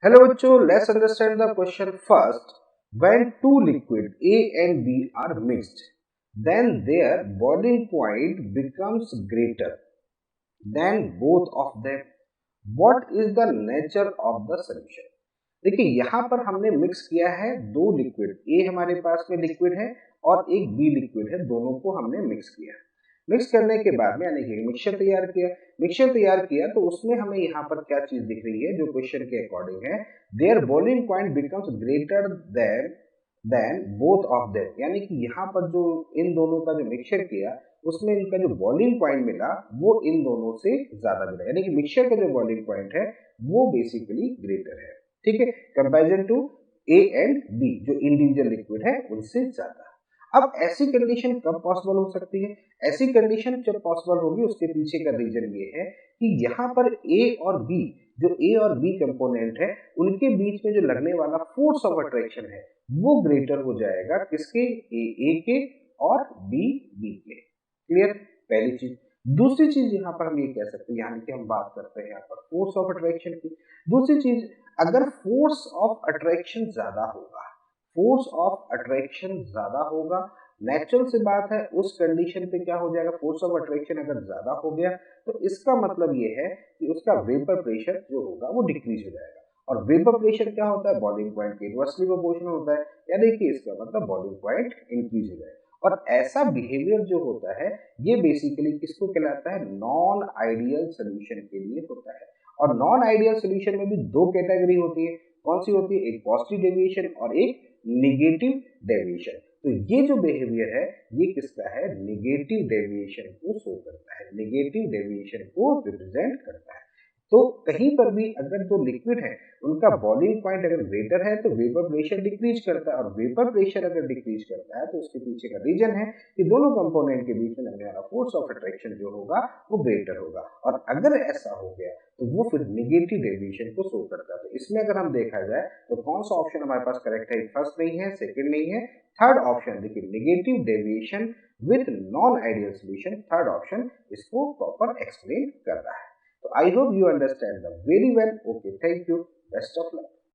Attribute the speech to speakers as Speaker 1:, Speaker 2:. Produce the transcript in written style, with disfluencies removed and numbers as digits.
Speaker 1: Hello बच्चों, let's understand the question first. When two liquid A and B are mixed, then their boiling point becomes greater than both of them. What is the nature of the solution? देखिए यहाँ पर हमने mix किया है दो liquid, ए हमारे पास में liquid है और एक बी लिक्विड है, दोनों को हमने मिक्स किया। मिक्स करने के बाद में यानी कि मिक्सचर तैयार किया तो उसमें हमें यहाँ पर क्या चीज दिख रही है जो क्वेश्चन के अकॉर्डिंग है, there boiling point becomes greater than both of them, यानी कि यहाँ पर जो इन दोनों का जो मिक्सचर किया उसमें इनका जो बॉइलिंग पॉइंट मिला वो इन दोनों से ज्यादा मिला, यानी कि मिक्सचर का जो बॉइलिंग पॉइंट है वो बेसिकली ग्रेटर है। ठीक है, comparison to A and B जो इंडिविजुअल लिक्विड है उनसे ज्यादा। अब ऐसी कंडीशन कब पॉसिबल हो सकती है? ऐसी कंडीशन जब पॉसिबल होगी उसके पीछे का रीजन ये है कि यहाँ पर ए और बी, जो ए और बी कंपोनेंट है उनके बीच में जो लगने वाला फोर्स ऑफ अट्रैक्शन है वो ग्रेटर हो जाएगा किसके? ए के और बी के। क्लियर? पहली चीज। दूसरी चीज यहाँ पर हम ये कह सकते हैं, यानी कि हम बात करते हैं यहाँ पर फोर्स ऑफ अट्रैक्शन की। दूसरी चीज, अगर फोर्स ऑफ अट्रैक्शन ज्यादा होगा, नेचुरल सी बात है, उस कंडीशन पे क्या हो जाएगा, फोर्स ऑफ अट्रैक्शन अगर ज्यादा हो गया तो इसका मतलब ये है कि उसका वेपर प्रेशर जो होगा वो डिक्रीज हो जाएगा। और वेपर प्रेशर क्या होता है? बॉइलिंग पॉइंट के इनवर्सली प्रोपोर्शनल होता है, यानी कि इसका मतलब बॉइलिंग पॉइंट इंक्रीज हो जाएगा। और ऐसा बिहेवियर जो होता है ये बेसिकली किसको कहलाता है? नॉन आइडियल सोल्यूशन के लिए होता है। और नॉन आइडियल सोल्यूशन में भी दो कैटेगरी होती है। कौन सी होती है? एक पॉजिटिव डेविएशन और एक निगेटिव डेविएशन। तो ये जो बिहेवियर है ये किसका है? निगेटिव डेविएशन को शो करता है, निगेटिव डेविएशन को रिप्रेजेंट करता है। तो कहीं पर भी अगर जो लिक्विड है उनका बॉइलिंग पॉइंट अगर ग्रेटर है तो वेपर प्रेशर डिक्रीज करता है, और वेपर प्रेशर अगर डिक्रीज करता है तो उसके पीछे का रीजन है कि दोनों कंपोनेंट के बीच में लगने वाला फोर्स ऑफ अट्रैक्शन जो होगा वो ग्रेटर होगा। और अगर ऐसा हो गया तो वो फिर निगेटिव डेविएशन को शो करता है। तो इसमें अगर हम देखा जाए तो कौन सा ऑप्शन हमारे पास करेक्ट है? फर्स्ट नहीं है, सेकंड नहीं है, थर्ड ऑप्शन। देखिए, negative deviation with non ideal solution, third option इसको प्रॉपर एक्सप्लेन कर रहा है। So I hope you understand them very well. Okay, thank you. Best of luck.